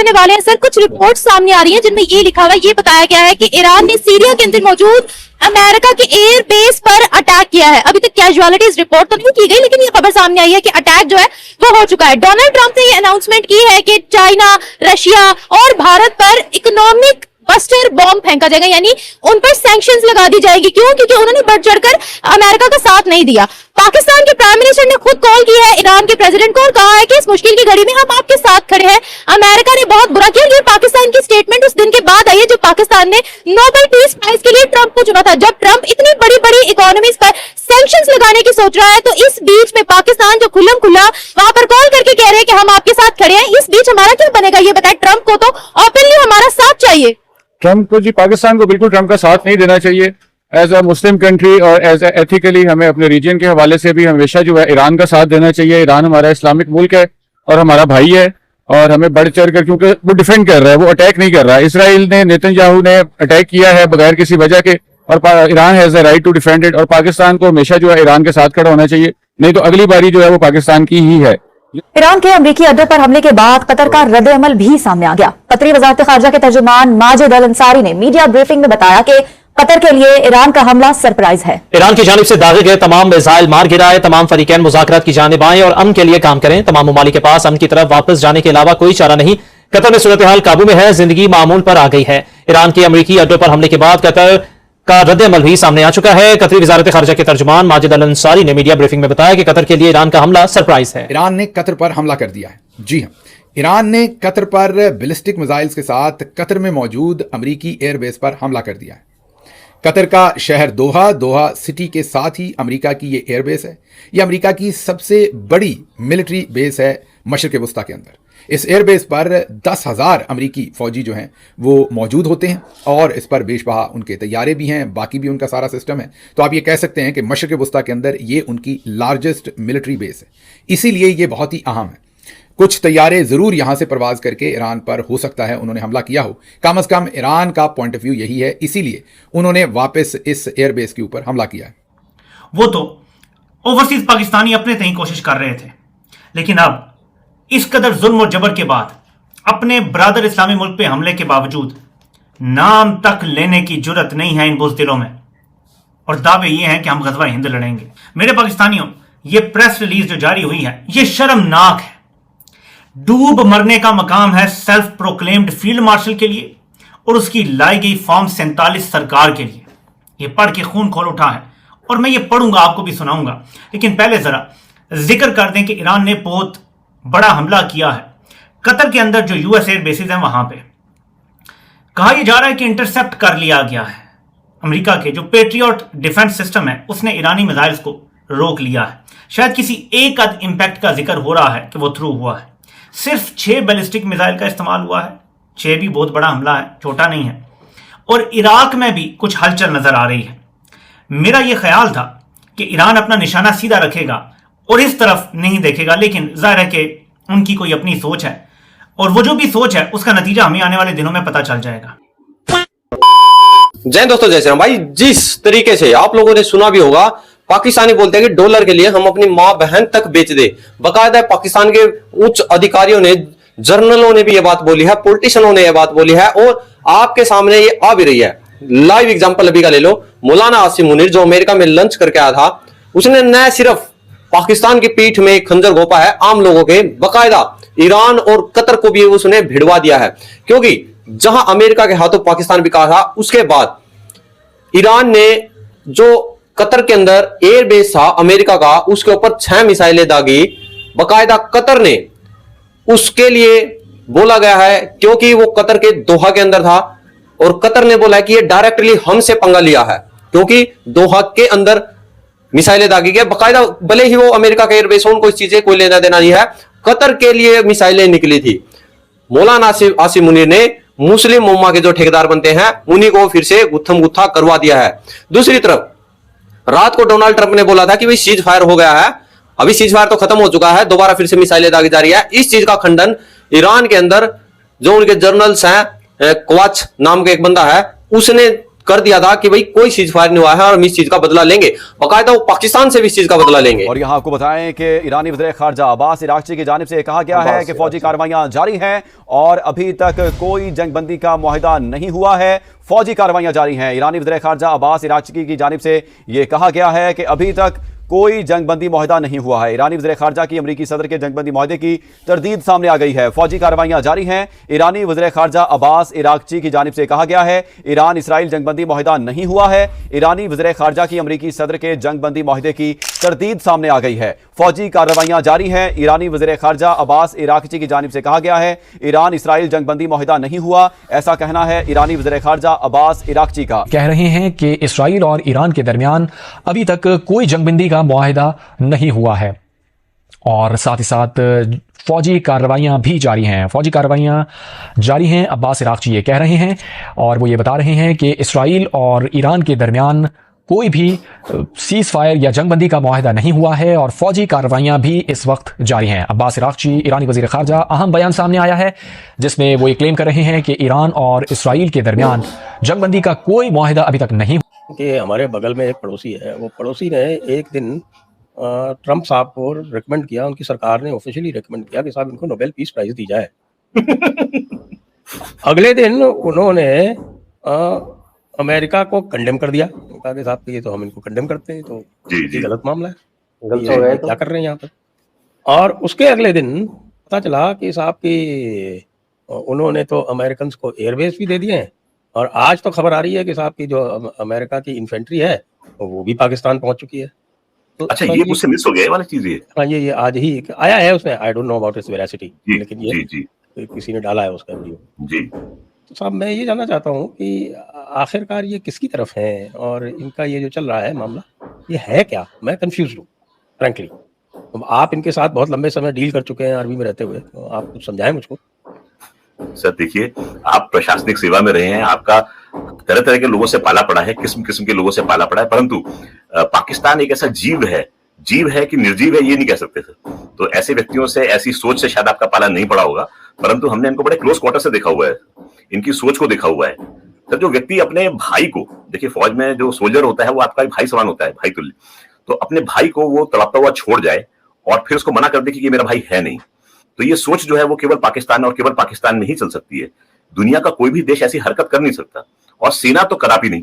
करने वाले हैं सर। कुछ रिपोर्ट्स सामने आ रही हैं जिनमें ये लिखा हुआ ये बताया गया है कि ईरान ने सीरिया के अंदर मौजूद अमेरिका के एयर बेस पर अटैक किया है। अभी तक कैजुअलिटीज रिपोर्ट तो नहीं की गई, लेकिन ये खबर सामने आई है कि अटैक जो है वो हो चुका है। डोनाल्ड ट्रंप ने ये अनाउंसमेंट की है कि चाइना, रशिया और भारत पर इकोनॉमिक बस्टर बॉम्ब फेंका जाएगा, यानी उन पर सैंक्शंस लगा दी जाएगी। क्यों? क्योंकि उन्होंने बढ़ चढ़कर अमेरिका का साथ नहीं दिया। पाकिस्तान के प्राइम मिनिस्टर ने खुद कॉल की है ईरान के प्रेसिडेंट को और कहा है कि इस मुश्किल की घड़ी में हम आपके साथ खड़े हैं। अमेरिका ने बहुत बुरा किया। ये पाकिस्तान की स्टेटमेंट उस दिन के बाद आई है जब पाकिस्तान ने नोबेल पीस प्राइज के लिए ट्रंप को चुना था। जब ट्रंप इतनी बड़ी बड़ी इकोनॉमीज पर सैंक्शंस लगाने की सोच रहा है, तो इस बीच में पाकिस्तान जो खुल्लम खुल्ला वहां पर कॉल करके कह रहे हैं कि हम आपके साथ खड़े हैं, इस बीच हमारा क्या बनेगा ये बताए। ट्रंप को तो ओपनली हमारा साथ चाहिए। ट्रंप को जी, पाकिस्तान को बिल्कुल ट्रंप का साथ नहीं देना चाहिए। एज अ मुस्लिम कंट्री और एज एथिकली हमें अपने रीजन के हवाले से भी हमेशा जो है ईरान का साथ देना चाहिए। ईरान हमारा इस्लामिक मुल्क है और हमारा भाई है, और हमें बढ़ चढ़ कर, क्योंकि वो डिफेंड कर रहा है, वो अटैक नहीं कर रहा है। इसराइल ने, नेतन्याहू ने अटैक किया है बगैर किसी वजह के, और Iran has the right to defend it. और पाकिस्तान को हमेशा जो है ईरान के साथ खड़ा होना चाहिए, नहीं तो अगली बारी जो है वो पाकिस्तान की ही है। ईरान के अमरीकी अड्डे पर हमले के बाद कतर का रद्द-ए-अमल भी सामने आ गया। कतरी वजारत खारजा के तर्जुमान माजिद अल अंसारी ने मीडिया ब्रीफिंग में बताया कि कतर के लिए ईरान का हमला सरप्राइज है। ईरान की जानिब से दागे गए तमाम मिसाइल मार गिराए। तमाम फरीकैन मुज़ाकरात की जानिब आए और अमन के लिए काम करें। तमाम ममालिक के पास अमन की तरफ वापस जाने के अलावा कोई चारा नहीं। कतर में सूरत हाल काबू में है, जिंदगी मामूल पर आ गई है। ईरान के अमरीकी अड्डों पर हमले के बाद कतर का रद्द-ए-अमल भी सामने आ चुका है। कतरी वजारत खारजा के तर्जुमान माजिद अल अंसारी ने मीडिया ब्रीफिंग में बताया कि कतर के लिए ईरान का हमला सरप्राइज है। ईरान ने कतर पर हमला कर दिया है। जी हाँ, ईरान ने कतर पर बैलिस्टिक मिसाइल्स के साथ कतर में मौजूद अमरीकी एयरबेस पर हमला कर दिया है। कतर का शहर दोहा सिटी के साथ ही अमेरिका की ये एयरबेस है। ये अमेरिका की सबसे बड़ी मिलिट्री बेस है मशरिक़ वस्ता के अंदर। इस एयरबेस पर 10,000 अमरीकी फौजी जो हैं वो मौजूद होते हैं, और इस पर बेशबहा उनके तैयारे भी हैं, बाकी भी उनका सारा सिस्टम है। तो आप ये कह सकते हैं कि मशरिक़ वस्ता के अंदर ये उनकी लार्जेस्ट मिलिट्री बेस है, इसीलिए ये बहुत ही अहम है। कुछ तैयारे ज़रूर यहाँ से परवाज करके ईरान पर हो सकता है उन्होंने हमला किया हो। कम अज़ कम ईरान का पॉइंट ऑफ व्यू यही है, इसीलिए उन्होंने वापस इस एयरबेस के ऊपर हमला किया है। वो तो ओवरसीज पाकिस्तानी अपने तय कोशिश कर रहे थे, लेकिन अब इस कदर जुल्म और जबर के बाद, अपने ब्रादर इस्लामी मुल्क पे हमले के बावजूद नाम तक लेने की जुर्रत नहीं है इन बुज़दिलों में, और दावे ये हैं कि हम ग़ज़वा हिंद लड़ेंगे। मेरे पाकिस्तानियों, ये प्रेस रिलीज जो जारी हुई है ये शर्मनाक है। डूब मरने का मकाम है सेल्फ प्रोक्लेम्ड फील्ड मार्शल के लिए और उसकी लाई गई फॉर्म 47 सरकार के लिए। ये पढ़ के खून खोल उठा है, और मैं ये पढ़ूंगा, आपको भी सुनाऊंगा। लेकिन पहले जरा जिक्र कर दें कि ईरान ने बहुत बड़ा हमला किया है कतर के अंदर जो यूएस एयर बेसिस हैं वहां पे। कहा यह जा रहा है कि इंटरसेप्ट कर लिया गया है। अमेरिका के जो पेट्रियट डिफेंस सिस्टम है उसने ईरानी मिसाइल्स को रोक लिया है। शायद किसी एक आध इंपैक्ट का जिक्र हो रहा है कि वो थ्रू हुआ है। सिर्फ 6 बैलिस्टिक मिसाइल का इस्तेमाल हुआ है। 6 भी बहुत बड़ा हमला है, छोटा नहीं है। और इराक में भी कुछ हलचल नजर आ रही है। मेरा यह ख्याल था कि ईरान अपना निशाना सीधा रखेगा और इस तरफ नहीं देखेगा, लेकिन जाहिर है कि उनकी कोई अपनी सोच है, और वो जो भी सोच है उसका नतीजा हमें आने वाले दिनों में पता चल जाएगा। जय दोस्तों, जय श्री राम। भाई, जिस तरीके से आप लोगों ने सुना भी होगा, पाकिस्तानी बोलते हैं कि डॉलर के लिए हम अपनी मां बहन तक बेच दे। बकायदा पाकिस्तान के उच्च अधिकारियों ने, जर्नलों ने भी ये बात बोली है, पॉलिटिशियनों ने ये बात बोली है, और आपके सामने ये आ भी रही है। लाइव एग्जांपल अभी का ले लो। मौलाना आसिम मुनीर जो अमेरिका में लंच करके आया था, उसने न सिर्फ पाकिस्तान की पीठ में खंजर घोंपा है आम लोगों के, बकायदा ईरान और कतर को भी उसने भिड़वा दिया है। क्योंकि जहां अमेरिका के हाथों पाकिस्तान बिका था, उसके बाद ईरान ने जो कतर के अंदर एयरबेस था अमेरिका का, उसके ऊपर 6 मिसाइलें दागी। बकायदा कतर ने उसके लिए बोला गया है, क्योंकि वो कतर के दोहा के अंदर था, और कतर ने बोला है कि ये डायरेक्टली हमसे पंगा लिया है, क्योंकि दोहा के अंदर मिसाइलें दागी गई। बकायदा भले ही वो अमेरिका का एयरबेस हो, उनको इस चीजें कोई लेना देना नहीं है, कतर के लिए मिसाइलें निकली थी। मौलाना आसिम मुनीर ने मुस्लिम उम्मा के जो ठेकेदार बनते हैं उन्हीं को फिर से गुत्थम गुत्था करवा दिया है। दूसरी तरफ रात को डोनाल्ड ट्रंप ने बोला था कि भाई सीज फायर हो गया है, अभी सीज फायर तो खत्म हो चुका है, दोबारा फिर से मिसाइलें दागी जा रही है। इस चीज का खंडन ईरान के अंदर जो उनके जर्नल्स हैं, क्वाच नाम का एक बंदा है, उसने कर दिया था कि भाई कोई सीज फायर नहीं हुआ है और हम इस चीज का बदला लेंगे, बाकायदा वो पाकिस्तान से भी इस चीज का बदला लेंगे। और यहाँ आपको बताएं कि ईरानी वज़ीर ख़ारजा अब्बास इराक़ची की जानिब से कहा गया है कि फौजी कार्रवाइयाँ जारी हैं और अभी तक कोई जंगबंदी का मुआहिदा नहीं हुआ है, फौजी कार्रवाइयाँ जारी हैं। ईरानी वज़ीर ख़ारजा अब्बास इराक़ची की जानिब से ये कहा गया है कि अभी तक कोई जंगबंदी मुआहिदा नहीं हुआ है। ईरानी वज़ीर ख़ारजा की अमरीकी सदर के जंगबंदी मुआहिदे की तरदीद सामने आ गई है, फौजी कार्रवाइयाँ जारी हैं। ईरानी वज़ीर ख़ारजा अब्बास इराक़ची की जानिब से कहा गया है ईरान इसराइल जंगबंदी मुआहिदा नहीं हुआ है। ईरानी वज़ीर ख़ारजा की अमरीकी सदर के जंगबंदी मुआहिदे की तरदीद सामने आ गई है, फौजी कार्रवाइयाँ जारी हैं। ईरानी वज़ीर ख़ारजा अब्बास इराक़ची की जानिब से कहा गया है ईरान इसराइल जंगबंदी मुआहिदा नहीं हुआ, ऐसा कहना है ईरानी वज़ीर ख़ारजा अब्बास इराक़ची का। कह रहे हैं कि इसराइल और ईरान के दरमियान अभी तक कोई जंगबंदी का मुआहिदा नहीं हुआ है और साथ ही साथ फौजी कार्रवाइयाँ भी जारी हैं, फौजी कार्रवाइयाँ जारी हैं। अब्बास इराक़ची ये कह रहे हैं और वो ये बता रहे हैं कि इसराइल और ईरान के दरमियान कोई भी सीज़ फायर या जंगबंदी का मुआहिदा नहीं हुआ है और फौजी कार्रवाइयाँ भी इस वक्त जारी हैं। अब्बास इराक़ची ईरानी वज़ीर ख़ारजा अहम बयान सामने आया है जिसमें वो ये क्लेम कर रहे हैं कि ईरान और इसराइल के दरमियान जंगबंदी का कोई मुआहिदा अभी तक नहीं। कि हमारे बगल में एक पड़ोसी है, वो पड़ोसी ने एक दिन ट्रंप साहब को रिकमेंड किया, उनकी सरकार ने ऑफिशियली रिकमेंड किया कि साहब इनको नोबेल पीस प्राइज दी जाए। अगले दिन उन्होंने अमेरिका को कंडेम कर दिया, कहा कि साहब ये तो हम इनको कंडेम करते हैं, तो ये गलत मामला है, क्या कर रहे हैं यहाँ पर। और उसके अगले दिन पता चला कि साहब की उन्होंने तो अमेरिकन को एयरबेस भी दे दिए हैं और आज तो खबर आ रही है कि साहब की जो अमेरिका की इन्फेंट्री है वो भी पाकिस्तान पहुंच चुकी है। तो अच्छा, ये मुझसे मिस हो गया वाला चीज ये। हाँ, ये आज ही आया है उसमें, I don't know about it's veracity, लेकिन ये जी किसी ने डाला है उसका वीडियो जी। तो साहब मैं ये जानना चाहता हूँ कि आखिरकार ये किसकी तरफ है और इनका ये जो चल रहा है मामला, ये है क्या? मैं कंफ्यूज हूँ फ्रैंकली। आप इनके साथ बहुत लंबे समय डील कर चुके हैं आर्मी में रहते हुए, तो आप कुछ समझाएं मुझको। सर देखिए, आप प्रशासनिक सेवा में रहे हैं, आपका तरह तरह के लोगों से पाला पड़ा है, किस्म किस्म के लोगों से पाला पड़ा है, परंतु पाकिस्तान एक ऐसा जीव है कि निर्जीव है ये नहीं कह सकते सर। तो ऐसे व्यक्तियों से, ऐसी सोच से शायद आपका पाला नहीं पड़ा होगा, परंतु हमने इनको बड़े क्लोज क्वार्टर से देखा हुआ है, इनकी सोच को देखा हुआ है। सर जो व्यक्ति अपने भाई को, देखिए फौज में जो सोल्जर होता है वो आपका भाई समान होता है, भाई तुल्य, तो अपने भाई को वो तड़पता हुआ छोड़ जाए और फिर उसको मना कर दे कि ये मेरा भाई है नहीं, तो ये सोच जो है वो केवल पाकिस्तान और केवल पाकिस्तान में ही चल सकती है। दुनिया का कोई भी देश ऐसी हरकत कर नहीं सकता और सेना तो कदापि नहीं।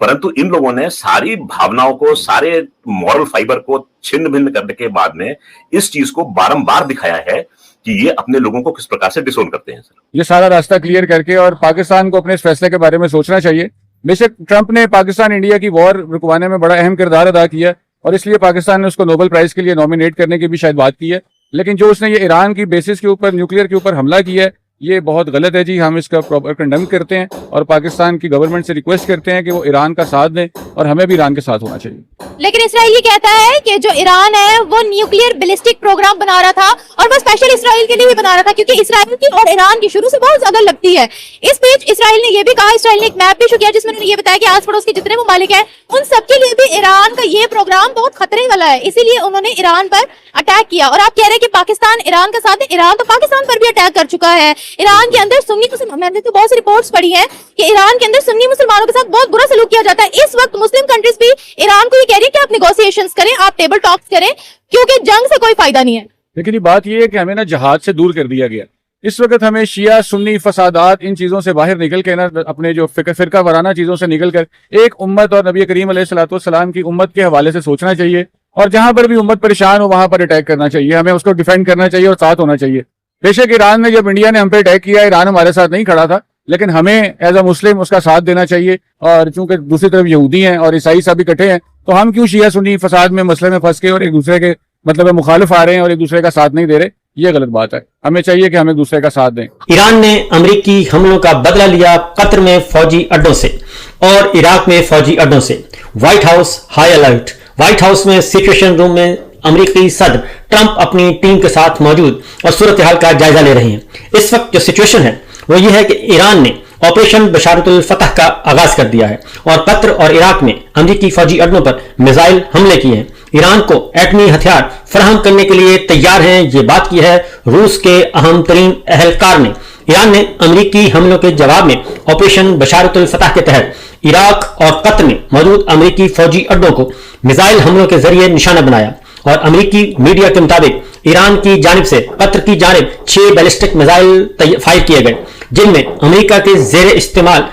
परंतु इन लोगों ने सारी भावनाओं को, सारे मॉरल फाइबर को छिन्न भिन्न करने के बाद में इस चीज को बारंबार दिखाया है कि ये अपने लोगों को किस प्रकार से डिसोन करते हैं। सर ये सारा रास्ता क्लियर करके और पाकिस्तान को अपने इस फैसले के बारे में सोचना चाहिए। बेशक ट्रंप ने पाकिस्तान इंडिया की वॉर रुकवाने में बड़ा अहम किरदार अदा किया और इसलिए पाकिस्तान ने उसको नोबेल प्राइज के लिए नॉमिनेट करने की भी शायद बात की है, लेकिन जो उसने ये ईरान की बेसिस के ऊपर, न्यूक्लियर के ऊपर हमला किया है, ये बहुत गलत है जी। हम इसका प्रॉपर कंडेम करते हैं और पाकिस्तान की गवर्नमेंट से रिक्वेस्ट करते हैं कि वो ईरान का साथ दें और हमें भी ईरान के साथ होना चाहिए। लेकिन इसराइल ये कहता है कि जो ईरान है वो न्यूक्लियर बैलिस्टिक प्रोग्राम बना रहा था और वो स्पेशल इसराइल के लिए भी बना रहा था, क्योंकि इसराइल की और ईरान की शुरू से बहुत ज्यादा लगती है। इस बीच इसराइल ने ये भी कहा, इसराइल ने एक मैप भी शो किया जिसमें उन्होंने ये बताया कि आस पड़ोस के जितने ममालिक हैं उन सबके लिए भी ईरान का ये प्रोग्राम बहुत खतरे वाला है, इसीलिए उन्होंने ईरान पर अटैक किया। और आप कह रहे हैं कि पाकिस्तान ईरान का साथ है, ईरान तो पाकिस्तान पर भी अटैक कर चुका है। ईरान के अंदर सुन्नी मुसलमान, मैंने तो बहुत सी रिपोर्ट्स पढ़ी हैं कि ईरान के अंदर सुन्नी मुसलमानों के साथ बहुत बुरा सलूक किया जाता है। इस वक्त मुस्लिम कंट्रीज भी ईरान को ये कह रही है कि आप नेगोशिएशंस करें, आप टेबल टॉक्स करें, क्योंकि जंग से कोई फायदा नहीं है। लेकिन ये बात ये है कि हमें ना जहाद से दूर कर दिया गया। इस वक्त हमें शिया सुन्नी फसादात इन चीजों से बाहर निकल के ना, अपने जो फिरका वराना चीजों से निकल कर एक उम्मत और नबी करीम अलैहिस्सलाम की उम्मत के हवाले से सोचना चाहिए और जहां पर भी उम्मत परेशान हो वहां पर अटैक करना चाहिए, हमें उसको डिफेंड करना चाहिए और साथ होना चाहिए। बेशक ईरान ने, जब इंडिया ने हम पे अटैक किया, ईरान हमारे साथ नहीं खड़ा था, लेकिन हमें एज अ मुस्लिम उसका साथ देना चाहिए। और चूंकि दूसरी तरफ यहूदी हैं और ईसाई सब इकट्ठे हैं, तो हम क्यों शिया सुन्नी फसाद में, मसले में फंस के और एक दूसरे के मतलब मुखालिफ आ रहे हैं और एक दूसरे का साथ नहीं दे रहे, ये गलत बात है। हमें चाहिए कि हम एक दूसरे का साथ दें। ईरान ने अमेरिकी हमलों का बदला लिया कतर में फौजी अड्डों से और इराक में फौजी अड्डों से। White house high alert. White house में सिचुएशन रूम में अमेरिकी सदर ट्रंप अपनी टीम के साथ मौजूद और सूरत हाल का जायजा ले रहे हैं। इस वक्त जो सिचुएशन है वो ये है कि ईरान ने ऑपरेशन बशारतुल फतह का आगाज कर दिया है और कतर और इराक में अमेरिकी फौजी अड्डों पर मिसाइल हमले किए हैं। ईरान को एटमी हथियार फराहम करने के लिए तैयार हैं, ये बात की है रूस के अहम तरीन एहलकार ने। ईरान ने अमेरिकी हमलों के जवाब में ऑपरेशन बशारतुल फतह के तहत इराक और कतर में मौजूद अमेरिकी फौजी अड्डों को मिसाइल हमलों के जरिए निशाना बनाया और अमेरिकी मीडिया के मुताबिक ईरान की जानिब से कतर की जानिब 6 बैलिस्टिक मिसाइल फायर किए गए, जिनमें अमेरिका के जेर इस्तेमाल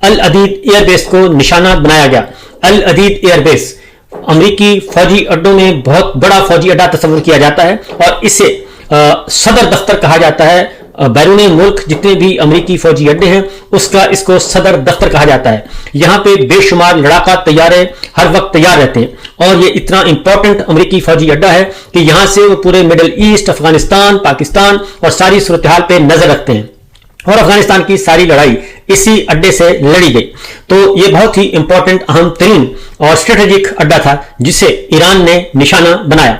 अल अदीद एयरबेस को निशाना बनाया गया। अल अदीद एयरबेस अमेरिकी फौजी अड्डों में बहुत बड़ा फौजी अड्डा तस्वुर किया जाता है और इसे सदर दफ्तर कहा जाता है। बैरून मुल्क जितने भी अमेरिकी फौजी अड्डे हैं उसका इसको सदर दफ्तर कहा जाता है। यहाँ पे बेशुमार लड़ाका तैयारे हर वक्त तैयार रहते हैं और ये इतना इंपॉर्टेंट अमेरिकी फौजी अड्डा है कि यहाँ से वो पूरे मिडिल ईस्ट, अफगानिस्तान, पाकिस्तान और सारी सूरत हाल पे नजर रखते हैं और अफगानिस्तान की सारी लड़ाई इसी अड्डे से लड़ी गई। तो ये बहुत ही इंपॉर्टेंट, अहम तरीन और स्ट्रेटेजिक अड्डा था जिसे ईरान ने निशाना बनाया।